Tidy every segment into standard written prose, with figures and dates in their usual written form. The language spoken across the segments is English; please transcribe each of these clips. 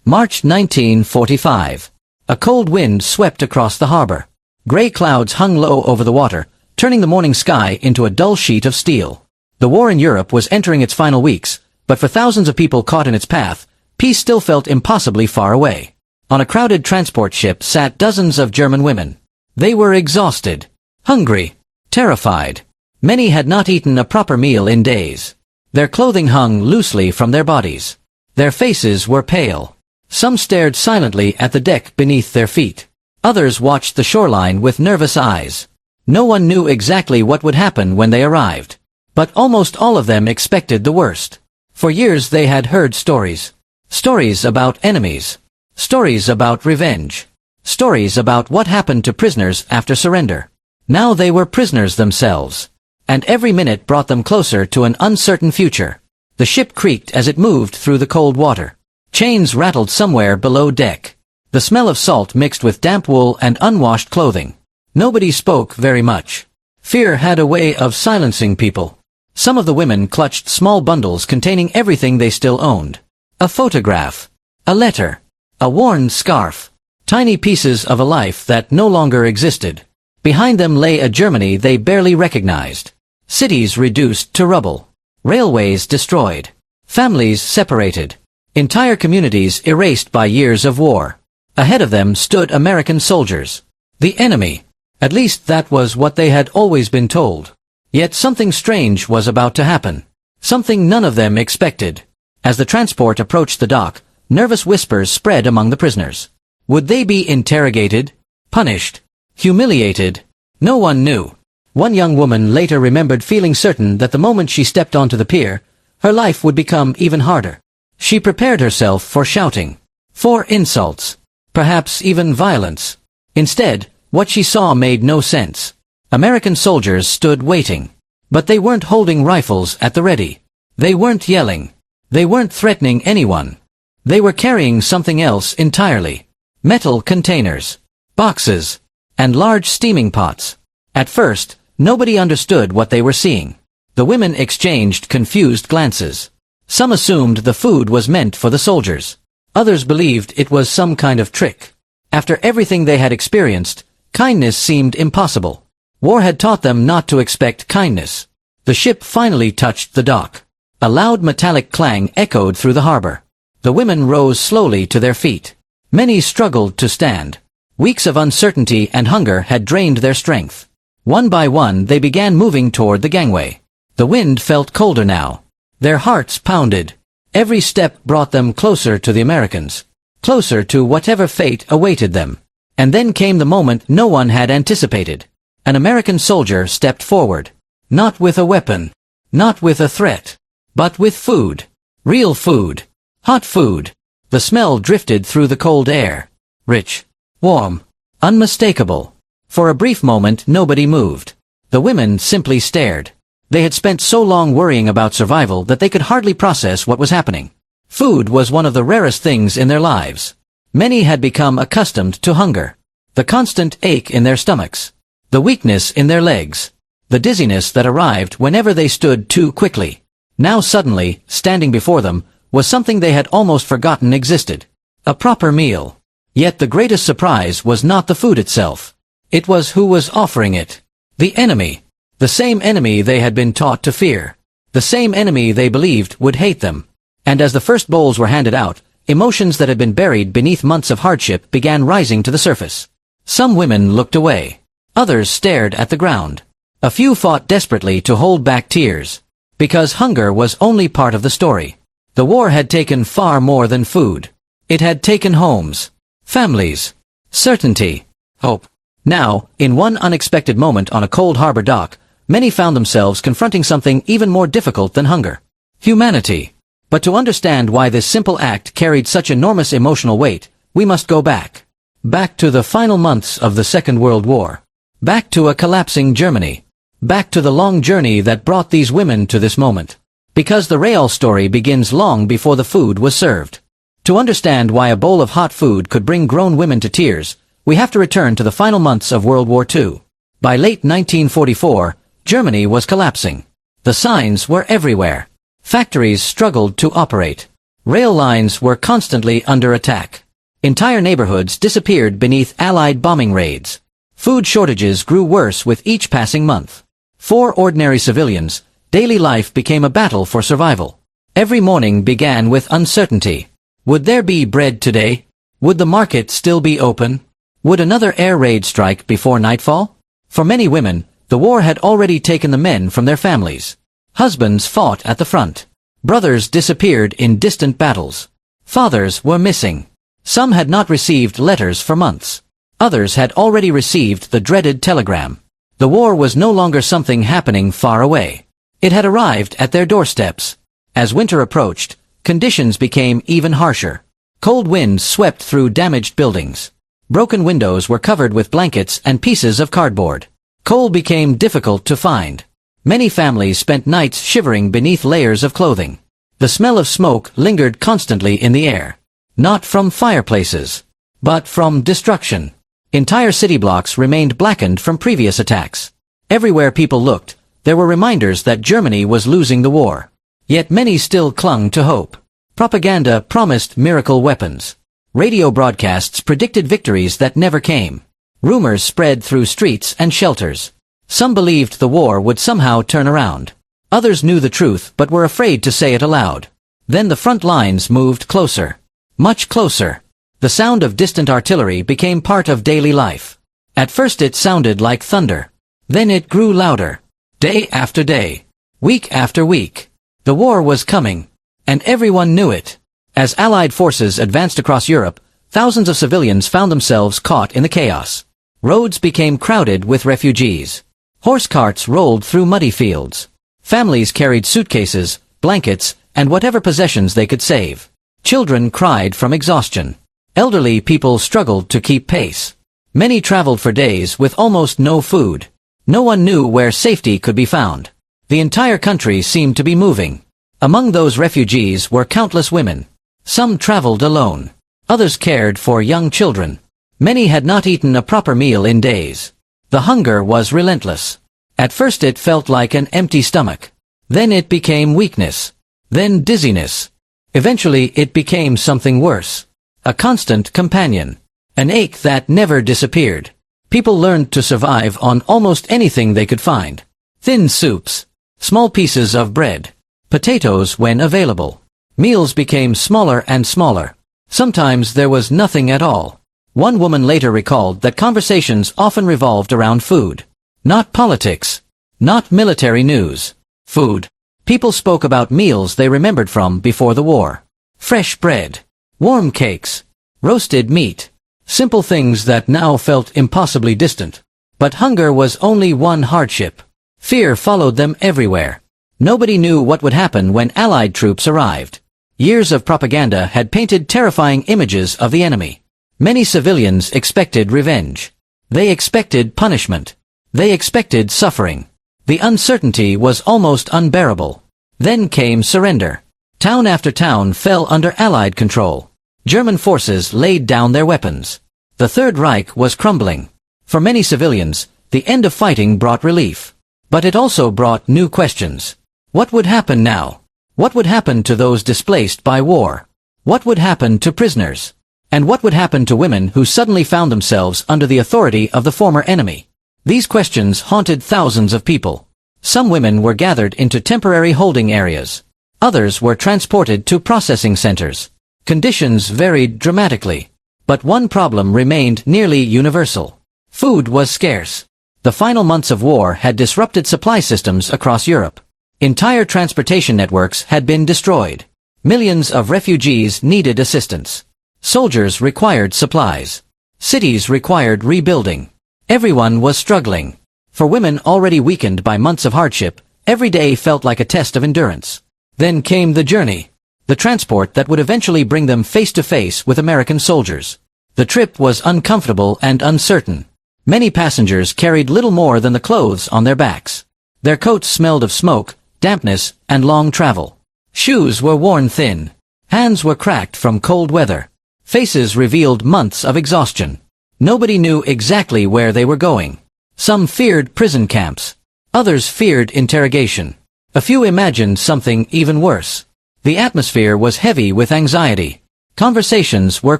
March 1945. A cold wind swept across the harbor. Gray clouds hung low over the water, turning the morning sky into a dull sheet of steel. The war in Europe was entering its final weeks, but for thousands of people caught in its path, peace still felt impossibly far away. On a crowded transport ship sat dozens of German women. They were exhausted, hungry, terrified. Many had not eaten a proper meal in days. Their clothing hung loosely from their bodies. Their faces were pale. Some stared silently at the deck beneath their feet. Others watched the shoreline with nervous eyes. No one knew exactly what would happen when they arrived. But almost all of them expected the worst. For years they had heard stories. Stories about enemies. Stories about revenge. Stories about what happened to prisoners after surrender. Now they were prisoners themselves. And every minute brought them closer to an uncertain future. The ship creaked as it moved through the cold water. Chains rattled somewhere below deck. The smell of salt mixed with damp wool and unwashed clothing. Nobody spoke very much. Fear had a way of silencing people. Some of the women clutched small bundles containing everything they still owned. A photograph. A letter. A worn scarf. Tiny pieces of a life that no longer existed. Behind them lay a Germany they barely recognized. Cities reduced to rubble. Railways destroyed. Families separated. Entire communities erased by years of war. Ahead of them stood American soldiers. The enemy. At least that was what they had always been told. Yet something strange was about to happen. Something none of them expected. As the transport approached the dock, nervous whispers spread among the prisoners. Would they be interrogated? Punished? Humiliated? No one knew. One young woman later remembered feeling certain that the moment she stepped onto the pier, her life would become even harder. She prepared herself for shouting. For insults. Perhaps even violence. Instead, what she saw made no sense. American soldiers stood waiting. But they weren't holding rifles at the ready. They weren't yelling. They weren't threatening anyone. They were carrying something else entirely. Metal containers. Boxes. And large steaming pots. At first, nobody understood what they were seeing. The women exchanged confused glances. Some assumed the food was meant for the soldiers. Others believed it was some kind of trick. After everything they had experienced, kindness seemed impossible. War had taught them not to expect kindness. The ship finally touched the dock. A loud metallic clang echoed through the harbor. The women rose slowly to their feet. Many struggled to stand. Weeks of uncertainty and hunger had drained their strength. One by one they began moving toward the gangway. The wind felt colder now. Their hearts pounded. Every step brought them closer to the Americans. Closer to whatever fate awaited them. And then came the moment no one had anticipated. An American soldier stepped forward. Not with a weapon. Not with a threat. But with food. Real food. Hot food. The smell drifted through the cold air. Rich. Warm. Unmistakable. For a brief moment nobody moved. The women simply stared. They had spent so long worrying about survival that they could hardly process what was happening. Food was one of the rarest things in their lives. Many had become accustomed to hunger. The constant ache in their stomachs. The weakness in their legs. The dizziness that arrived whenever they stood too quickly. Now suddenly, standing before them, was something they had almost forgotten existed. A proper meal. Yet the greatest surprise was not the food itself. It was who was offering it. The enemy. The same enemy they had been taught to fear. The same enemy they believed would hate them. And as the first bowls were handed out, emotions that had been buried beneath months of hardship began rising to the surface. Some women looked away. Others stared at the ground. A few fought desperately to hold back tears. Because hunger was only part of the story. The war had taken far more than food. It had taken homes. Families. Certainty. Hope. Now, in one unexpected moment on a cold harbor dock, many found themselves confronting something even more difficult than hunger. Humanity. But to understand why this simple act carried such enormous emotional weight, we must go back. Back to the final months of the Second World War. Back to a collapsing Germany. Back to the long journey that brought these women to this moment. Because the Real story begins long before the food was served. To understand why a bowl of hot food could bring grown women to tears, we have to return to the final months of World War II. By late 1944, Germany was collapsing. The signs were everywhere. Factories struggled to operate. Rail lines were constantly under attack. Entire neighborhoods disappeared beneath Allied bombing raids. Food shortages grew worse with each passing month. For ordinary civilians, daily life became a battle for survival. Every morning began with uncertainty. Would there be bread today? Would the market still be open? Would another air raid strike before nightfall? For many women, the war had already taken the men from their families. Husbands fought at the front. Brothers disappeared in distant battles. Fathers were missing. Some had not received letters for months. Others had already received the dreaded telegram. The war was no longer something happening far away. It had arrived at their doorsteps. As winter approached, conditions became even harsher. Cold winds swept through damaged buildings. Broken windows were covered with blankets and pieces of cardboard. Coal became difficult to find. Many families spent nights shivering beneath layers of clothing. The smell of smoke lingered constantly in the air. Not from fireplaces, but from destruction. Entire city blocks remained blackened from previous attacks. Everywhere people looked, there were reminders that Germany was losing the war. Yet many still clung to hope. Propaganda promised miracle weapons. Radio broadcasts predicted victories that never came. Rumors spread through streets and shelters. Some believed the war would somehow turn around. Others knew the truth but were afraid to say it aloud. Then the front lines moved closer. Much closer. The sound of distant artillery became part of daily life. At first it sounded like thunder. Then it grew louder. Day after day. Week after week. The war was coming. And everyone knew it. As Allied forces advanced across Europe, thousands of civilians found themselves caught in the chaos. Roads became crowded with refugees. Horse carts rolled through muddy fields. Families carried suitcases, blankets, and whatever possessions they could save. Children cried from exhaustion. Elderly people struggled to keep pace. Many traveled for days with almost no food. No one knew where safety could be found. The entire country seemed to be moving. Among those refugees were countless women. Some traveled alone. Others cared for young children. Many had not eaten a proper meal in days. The hunger was relentless. At first it felt like an empty stomach. Then it became weakness. Then dizziness. Eventually it became something worse. A constant companion. An ache that never disappeared. People learned to survive on almost anything they could find. Thin soups. Small pieces of bread. Potatoes when available. Meals became smaller and smaller. Sometimes there was nothing at all. One woman later recalled that conversations often revolved around food. Not politics. Not military news. Food. People spoke about meals they remembered from before the war. Fresh bread. Warm cakes. Roasted meat. Simple things that now felt impossibly distant. But hunger was only one hardship. Fear followed them everywhere. Nobody knew what would happen when Allied troops arrived. Years of propaganda had painted terrifying images of the enemy. Many civilians expected revenge. They expected punishment. They expected suffering. The uncertainty was almost unbearable. Then came surrender. Town after town fell under Allied control. German forces laid down their weapons. The Third Reich was crumbling. For many civilians, the end of fighting brought relief. But it also brought new questions. What would happen now? What would happen to those displaced by war? What would happen to prisoners? And what would happen to women who suddenly found themselves under the authority of the former enemy? These questions haunted thousands of people. Some women were gathered into temporary holding areas. Others were transported to processing centers. Conditions varied dramatically. But one problem remained nearly universal. Food was scarce. The final months of war had disrupted supply systems across Europe. Entire transportation networks had been destroyed. Millions of refugees needed assistance. Soldiers required supplies. Cities required rebuilding. Everyone was struggling. For women already weakened by months of hardship, every day felt like a test of endurance. Then came the journey. The transport that would eventually bring them face to face with American soldiers. The trip was uncomfortable and uncertain. Many passengers carried little more than the clothes on their backs. Their coats smelled of smoke, dampness, and long travel. Shoes were worn thin. Hands were cracked from cold weather. Faces revealed months of exhaustion. Nobody knew exactly where they were going. Some feared prison camps. Others feared interrogation. A few imagined something even worse. The atmosphere was heavy with anxiety. Conversations were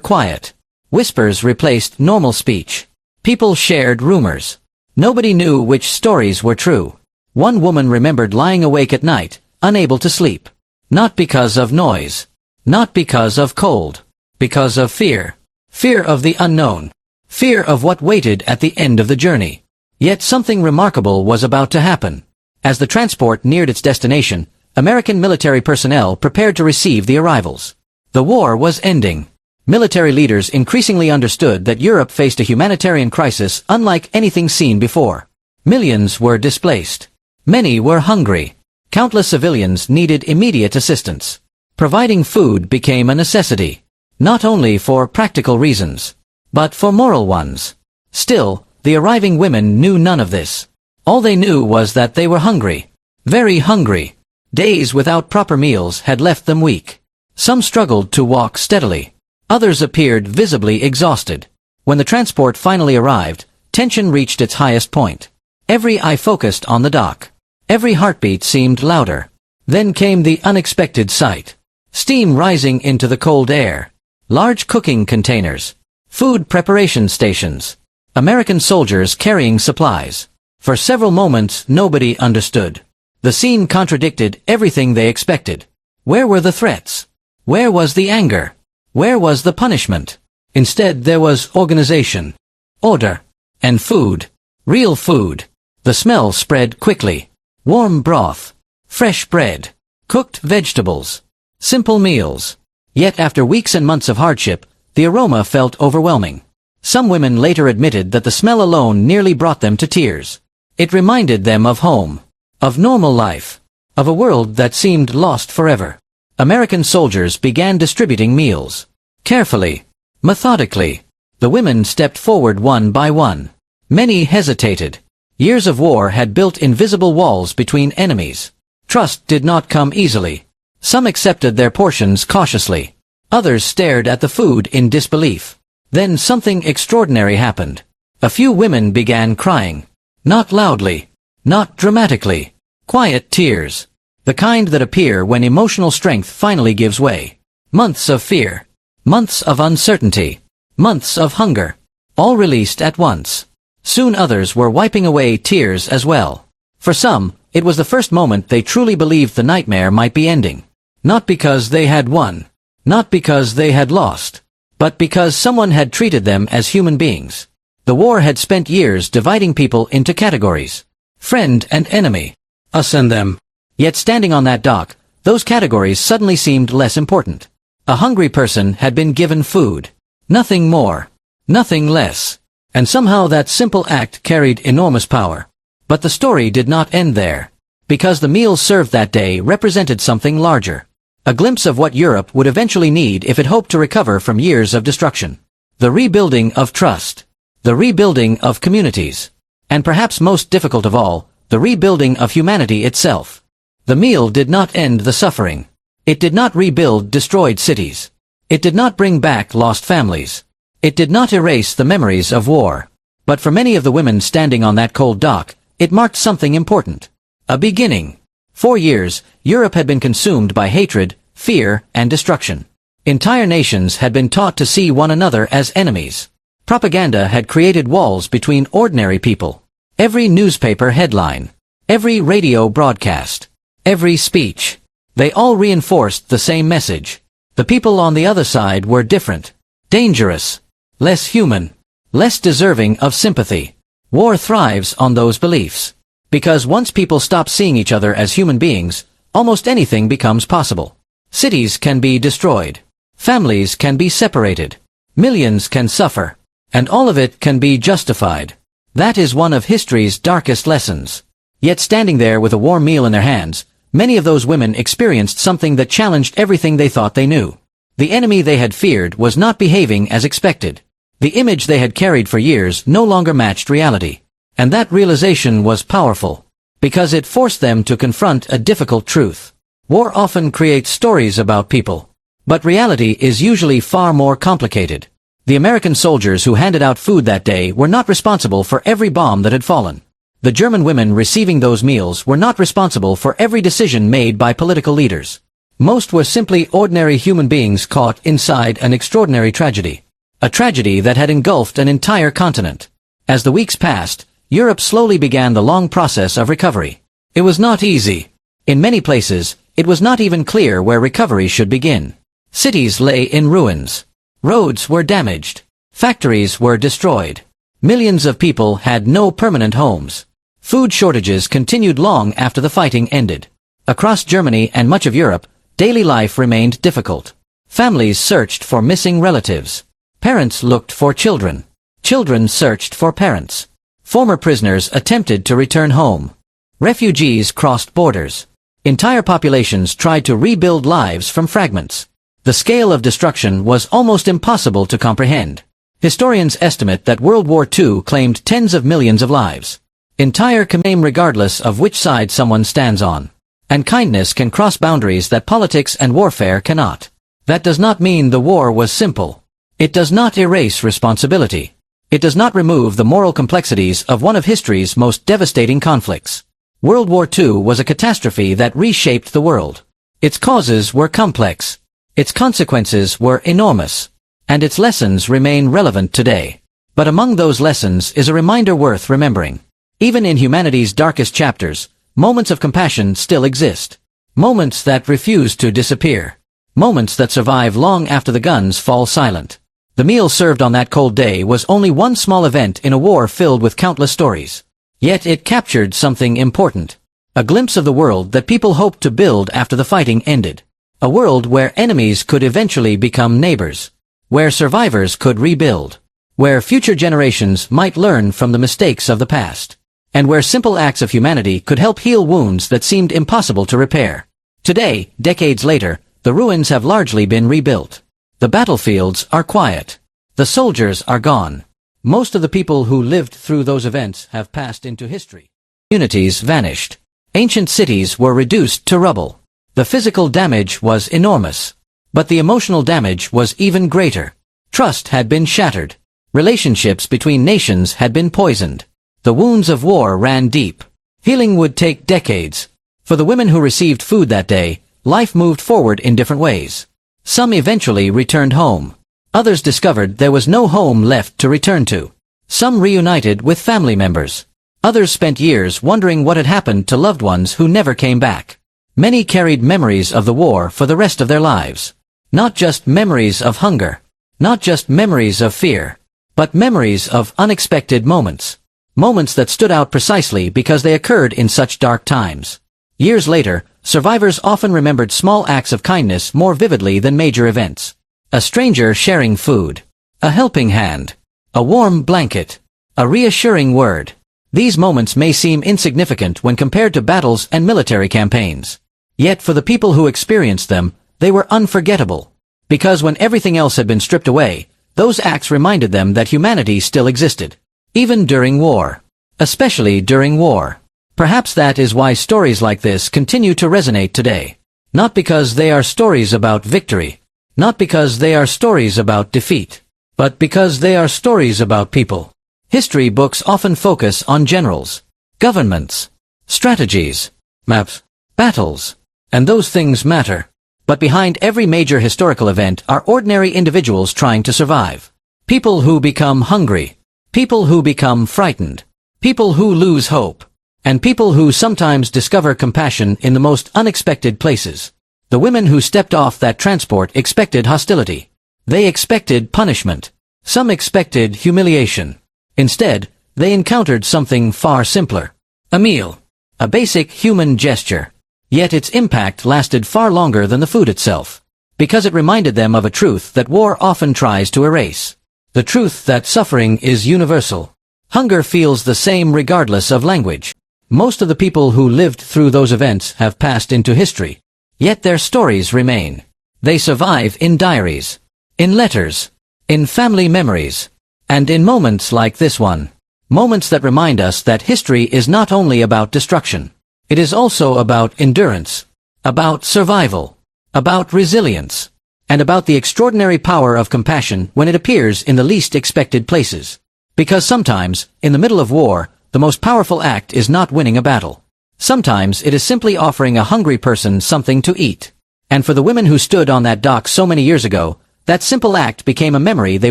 quiet. Whispers replaced normal speech. People shared rumors. Nobody knew which stories were true. One woman remembered lying awake at night, unable to sleep. Not because of noise. Not because of cold. Because of fear. Fear of the unknown. Fear of what waited at the end of the journey. Yet something remarkable was about to happen. As the transport neared its destination, American military personnel prepared to receive the arrivals. The war was ending. Military leaders increasingly understood that Europe faced a humanitarian crisis unlike anything seen before. Millions were displaced. Many were hungry. Countless civilians needed immediate assistance. Providing food became a necessity, not only for practical reasons, but for moral ones. Still, the arriving women knew none of this. All they knew was that they were hungry. Very hungry. Days without proper meals had left them weak. Some struggled to walk steadily. Others appeared visibly exhausted. When the transport finally arrived, tension reached its highest point. Every eye focused on the dock. Every heartbeat seemed louder. Then came the unexpected sight. Steam rising into the cold air. Large cooking containers. Food preparation stations. American soldiers carrying supplies. For several moments, nobody understood. The scene contradicted everything they expected. Where were the threats? Where was the anger? Where was the punishment? Instead, there was organization, order, and food. Real food. The smell spread quickly. Warm broth, fresh bread, cooked vegetables, simple meals. Yet after weeks and months of hardship, the aroma felt overwhelming. Some women later admitted that the smell alone nearly brought them to tears. It reminded them of home, of normal life, of a world that seemed lost forever. American soldiers began distributing meals. Carefully, methodically, the women stepped forward one by one. Many hesitated. Years of war had built invisible walls between enemies. Trust did not come easily. Some accepted their portions cautiously. Others stared at the food in disbelief. Then something extraordinary happened. A few women began crying. Not loudly. Not dramatically. Quiet tears. The kind that appear when emotional strength finally gives way. Months of fear. Months of uncertainty. Months of hunger. All released at once. Soon others were wiping away tears as well. For some, it was the first moment they truly believed the nightmare might be ending. Not because they had won. Not because they had lost. But because someone had treated them as human beings. The war had spent years dividing people into categories. Friend and enemy. Us and them. Yet standing on that dock, those categories suddenly seemed less important. A hungry person had been given food. Nothing more. Nothing less. And somehow that simple act carried enormous power. But the story did not end there. Because the meals served that day represented something larger. A glimpse of what Europe would eventually need if it hoped to recover from years of destruction. The rebuilding of trust. The rebuilding of communities. And perhaps most difficult of all, the rebuilding of humanity itself. The meal did not end the suffering. It did not rebuild destroyed cities. It did not bring back lost families. It did not erase the memories of war. But for many of the women standing on that cold dock, it marked something important. A beginning. For years, Europe had been consumed by hatred, fear, and destruction. Entire nations had been taught to see one another as enemies. Propaganda had created walls between ordinary people. Every newspaper headline, every radio broadcast, every speech, they all reinforced the same message. The people on the other side were different, dangerous, less human, less deserving of sympathy. War thrives on those beliefs. Because once people stop seeing each other as human beings, almost anything becomes possible. Cities can be destroyed. Families can be separated. Millions can suffer. And all of it can be justified. That is one of history's darkest lessons. Yet standing there with a warm meal in their hands, many of those women experienced something that challenged everything they thought they knew. The enemy they had feared was not behaving as expected. The image they had carried for years no longer matched reality. And that realization was powerful. Because it forced them to confront a difficult truth. War often creates stories about people. But reality is usually far more complicated. The American soldiers who handed out food that day were not responsible for every bomb that had fallen. The German women receiving those meals were not responsible for every decision made by political leaders. Most were simply ordinary human beings caught inside an extraordinary tragedy. A tragedy that had engulfed an entire continent. As the weeks passed, Europe slowly began the long process of recovery. It was not easy. In many places, it was not even clear where recovery should begin. Cities lay in ruins. Roads were damaged. Factories were destroyed. Millions of people had no permanent homes. Food shortages continued long after the fighting ended. Across Germany and much of Europe, daily life remained difficult. Families searched for missing relatives. Parents looked for children. Children searched for parents. Former prisoners attempted to return home. Refugees crossed borders. Entire populations tried to rebuild lives from fragments. The scale of destruction was almost impossible to comprehend. Historians estimate that World War II claimed tens of millions of lives. Entire community regardless of which side someone stands on. And kindness can cross boundaries that politics and warfare cannot. That does not mean the war was simple. It does not erase responsibility. It does not remove the moral complexities of one of history's most devastating conflicts. World War II was a catastrophe that reshaped the world. Its causes were complex. Its consequences were enormous. And its lessons remain relevant today. But among those lessons is a reminder worth remembering. Even in humanity's darkest chapters, moments of compassion still exist. Moments that refuse to disappear. Moments that survive long after the guns fall silent. The meal served on that cold day was only one small event in a war filled with countless stories. Yet it captured something important. A glimpse of the world that people hoped to build after the fighting ended. A world where enemies could eventually become neighbors. Where survivors could rebuild. Where future generations might learn from the mistakes of the past. And where simple acts of humanity could help heal wounds that seemed impossible to repair. Today, decades later, the ruins have largely been rebuilt. The battlefields are quiet. The soldiers are gone. Most of the people who lived through those events have passed into history. Communities vanished. Ancient cities were reduced to rubble. The physical damage was enormous. But the emotional damage was even greater. Trust had been shattered. Relationships between nations had been poisoned. The wounds of war ran deep. Healing would take decades. For the women who received food that day, life moved forward in different ways. Some eventually returned home. Others discovered there was no home left to return to. Some reunited with family members. Others spent years wondering what had happened to loved ones who never came back. Many carried memories of the war for the rest of their lives. Not just memories of hunger. Not just memories of fear. But memories of unexpected moments. Moments that stood out precisely because they occurred in such dark times. Years later, survivors often remembered small acts of kindness more vividly than major events. A stranger sharing food. A helping hand. A warm blanket. A reassuring word. These moments may seem insignificant when compared to battles and military campaigns. Yet for the people who experienced them, they were unforgettable. Because when everything else had been stripped away, those acts reminded them that humanity still existed. Even during war. Especially during war. Perhaps that is why stories like this continue to resonate today. Not because they are stories about victory. Not because they are stories about defeat. But because they are stories about people. History books often focus on generals, governments, strategies, maps, battles. And those things matter. But behind every major historical event are ordinary individuals trying to survive. People who become hungry. People who become frightened. People who lose hope. And people who sometimes discover compassion in the most unexpected places. The women who stepped off that transport expected hostility. They expected punishment. Some expected humiliation. Instead, they encountered something far simpler. A meal. A basic human gesture. Yet its impact lasted far longer than the food itself. Because it reminded them of a truth that war often tries to erase. The truth that suffering is universal. Hunger feels the same regardless of language. Most of the people who lived through those events have passed into history. Yet their stories remain. They survive in diaries, in letters, in family memories, and in moments like this one. Moments that remind us that history is not only about destruction. It is also about endurance, about survival, about resilience, and about the extraordinary power of compassion when it appears in the least expected places. Because sometimes, in the middle of war, the most powerful act is not winning a battle. Sometimes it is simply offering a hungry person something to eat. And for the women who stood on that dock so many years ago, that simple act became a memory they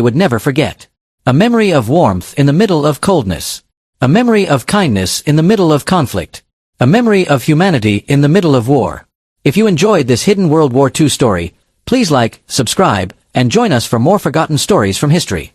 would never forget. A memory of warmth in the middle of coldness. A memory of kindness in the middle of conflict. A memory of humanity in the middle of war. If you enjoyed this hidden World War II story, please like, subscribe, and join us for more forgotten stories from history.